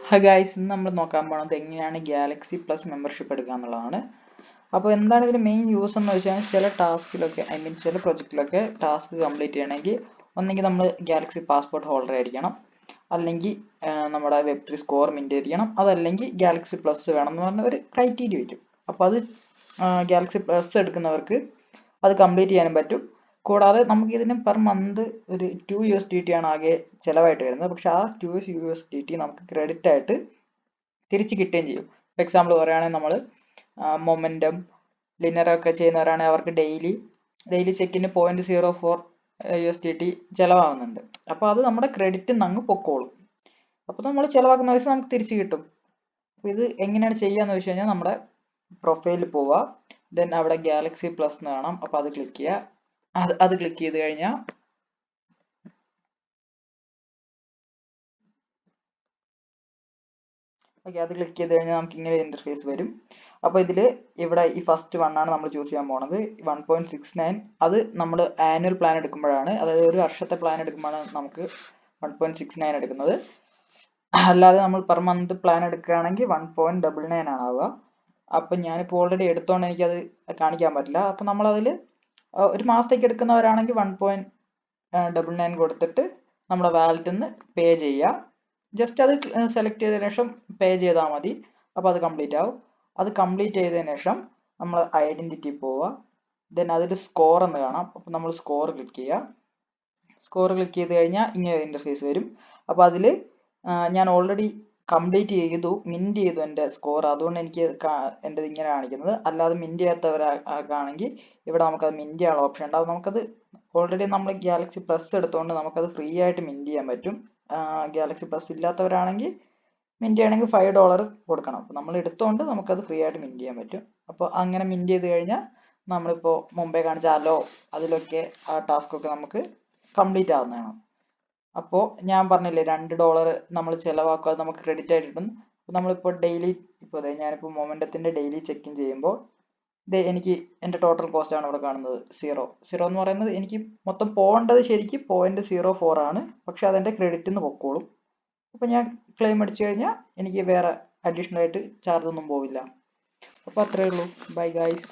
Hi guys, ഇന്ന് നമ്മൾ നോക്കാൻ പോകുന്നത് എങ്ങനെയാണ് ഗാലക്സി പ്ലസ് മെമ്പർഷിപ്പ് എടുക്കുക എന്നുള്ളതാണ്. അപ്പോൾ എന്താണ് ഇതിന് മെയിൻ യൂസ് എന്ന് വെച്ചാൽ ചില ടാസ്കിലൊക്കെ ചില പ്രൊജക്റ്റിലൊക്കെ ടാസ്ക് കംപ്ലീറ്റ് ചെയ്യണമെങ്കിൽ ഒന്നെങ്കിൽ നമ്മൾ ഗാലക്സി പാസ്പോർട്ട് ഹോൾഡർ ആയിരിക്കണം, അല്ലെങ്കിൽ നമ്മുടെ വെബ്3 സ്കോർ മിൻറ്റ് ചെയ്തിരിക്കണം, അതല്ലെങ്കിൽ ഗാലക്സി പ്ലസ് വേണം എന്ന് പറഞ്ഞ ഒരു ക്രൈറ്റീരിയ വയ്ക്കും. അപ്പോൾ അത് ഗാലക്സി പ്ലസ് എടുക്കുന്നവർക്ക് അത് കംപ്ലീറ്റ് ചെയ്യാനും പറ്റും. കൂടാതെ നമുക്ക് ഇതിന് പെർ മന്ത് ഒരു 2 USDT ആണ് ആകെ ചിലവായിട്ട് വരുന്നത്. പക്ഷെ ആ 2 USDT നമുക്ക് ക്രെഡിറ്റ് ആയിട്ട് തിരിച്ച് കിട്ടുകയും ചെയ്യും. ഫോർ എക്സാമ്പിൾ പറയുകയാണെങ്കിൽ നമ്മൾ മൊമെൻറ്റം ലിനറൊക്കെ ചെയ്യുന്നവരാണെങ്കിൽ അവർക്ക് ഡെയിലി ചെക്കിന് 0.04 USDT ചിലവാകുന്നുണ്ട്. അപ്പോൾ അത് നമ്മുടെ ക്രെഡിറ്റിൽ നിന്ന് അങ്ങ് പൊക്കോളും. അപ്പോൾ നമ്മൾ ചിലവാക്കുന്ന പൈസ നമുക്ക് തിരിച്ച് കിട്ടും. അപ്പോൾ ഇത് എങ്ങനെയാണ് ചെയ്യാന്ന് വെച്ച് കഴിഞ്ഞാൽ നമ്മുടെ പ്രൊഫൈലിൽ പോവുക, ദെൻ അവിടെ ഗാലക്സി പ്ലസ് എന്ന് കാണാം. അപ്പോൾ അത് ക്ലിക്ക് ചെയ്യുക. അത് ക്ലിക്ക് ചെയ്ത് കഴിഞ്ഞാൽ അത് ക്ലിക്ക് ചെയ്ത് കഴിഞ്ഞാൽ നമുക്ക് ഇങ്ങനെ ഇന്റർഫേസ് വരും. അപ്പോൾ ഇവിടെ ഈ ഫസ്റ്റ് വൺ ആണ് നമ്മൾ ചൂസ് ചെയ്യാൻ പോണത്, 1.69. അത് നമ്മൾ ആനുവൽ പ്ലാൻ എടുക്കുമ്പോഴാണ്, അതായത് ഒരു വർഷത്തെ പ്ലാൻ എടുക്കുമ്പോഴാണ് നമുക്ക് 1.69 എടുക്കുന്നത്. അല്ലാതെ നമ്മൾ പെർ മന്ത് പ്ലാൻ എടുക്കുകയാണെങ്കിൽ 1.99 ആണ് ആവുക. അപ്പം ഞാനിപ്പോൾ ഓൾറെഡി എടുത്തോണ്ട് എനിക്കത് കാണിക്കാൻ പറ്റില്ല. അപ്പം നമ്മളതിൽ ഒരു മാസത്തേക്ക് എടുക്കുന്നവരാണെങ്കിൽ 1.99 കൊടുത്തിട്ട് നമ്മുടെ വാലറ്റിൽ നിന്ന് പേ ചെയ്യുക. ജസ്റ്റ് അത് സെലക്ട് ചെയ്തതിനു ശേഷം പേ ചെയ്താൽ മതി. അപ്പോൾ അത് കംപ്ലീറ്റ് ആവും. അത് കംപ്ലീറ്റ് ചെയ്തതിനു ശേഷം നമ്മൾ ഐഡൻറ്റിറ്റി പോവുക, ദെൻ അതിൽ സ്കോർ എന്ന് കാണാം. അപ്പോൾ നമ്മൾ സ്കോർ ക്ലിക്ക് ചെയ്യുക. സ്കോർ ക്ലിക്ക് ചെയ്ത് കഴിഞ്ഞാൽ ഇങ്ങനെ ഇന്റർഫേസ് വരും. അപ്പോൾ അതിൽ ഞാൻ ഓൾറെഡി കംപ്ലീറ്റ് ചെയ്തു, മിൻറ്റ് ചെയ്തു എൻ്റെ സ്കോർ, അതുകൊണ്ട് എനിക്ക് എൻ്റെ ഇങ്ങനെ കാണിക്കുന്നത്. അല്ലാതെ മിൻറ്റ് ചെയ്യാത്തവരാണെങ്കിൽ ഇവിടെ നമുക്കത് മിൻറ്റ് ചെയ്യാനുള്ള ഓപ്ഷൻ ഉണ്ടാവും. നമുക്കത് ഓൾറെഡി നമ്മൾ ഗാലക്സി പ്ലസ് എടുത്തുകൊണ്ട് നമുക്കത് ഫ്രീ ആയിട്ട് മിൻറ്റ് ചെയ്യാൻ പറ്റും. ഗാലക്സി പ്ലസ് ഇല്ലാത്തവരാണെങ്കിൽ മിൻറ്റ് ചെയ്യണമെങ്കിൽ $5 കൊടുക്കണം. അപ്പോൾ നമ്മൾ എടുത്തുകൊണ്ട് നമുക്കത് ഫ്രീ ആയിട്ട് മിൻറ്റ് ചെയ്യാൻ പറ്റും. അപ്പോൾ അങ്ങനെ മിൻറ്റ് ചെയ്ത് കഴിഞ്ഞാൽ നമ്മളിപ്പോൾ മുമ്പേ കാണിച്ച അലോ അതിലൊക്കെ ആ ടാസ്കൊക്കെ നമുക്ക് കംപ്ലീറ്റ് ആവുന്നതാണ്. അപ്പോൾ ഞാൻ പറഞ്ഞില്ലേ $2 നമ്മൾ ചിലവാക്കാതെ നമുക്ക് ക്രെഡിറ്റ് ആയിട്ട് കിട്ടും. അപ്പോൾ നമ്മളിപ്പോൾ ഡെയിലി ഇപ്പോൾ ഞാനിപ്പോൾ മൊമെൻറ്റത്തിൻ്റെ ഡെയിലി ചെക്ക് ഇൻ ചെയ്യുമ്പോൾ എനിക്ക് എൻ്റെ ടോട്ടൽ കോസ്റ്റ് ആണ് ഇവിടെ കാണുന്നത് 0 എന്ന് പറയുന്നത്. എനിക്ക് മൊത്തം പോകേണ്ടത് ശരിക്കും 0.04 ആണ്, പക്ഷെ അതെൻ്റെ ക്രെഡിറ്റിൽ നിന്ന് പൊക്കോളും. അപ്പോൾ ഞാൻ ക്ലെയിം അടിച്ചു കഴിഞ്ഞാൽ എനിക്ക് വേറെ അഡീഷണൽ ആയിട്ട് ചാർജ് ഒന്നും പോവില്ല. അപ്പോൾ അത്രയേ ഉള്ളൂ. Bye guys.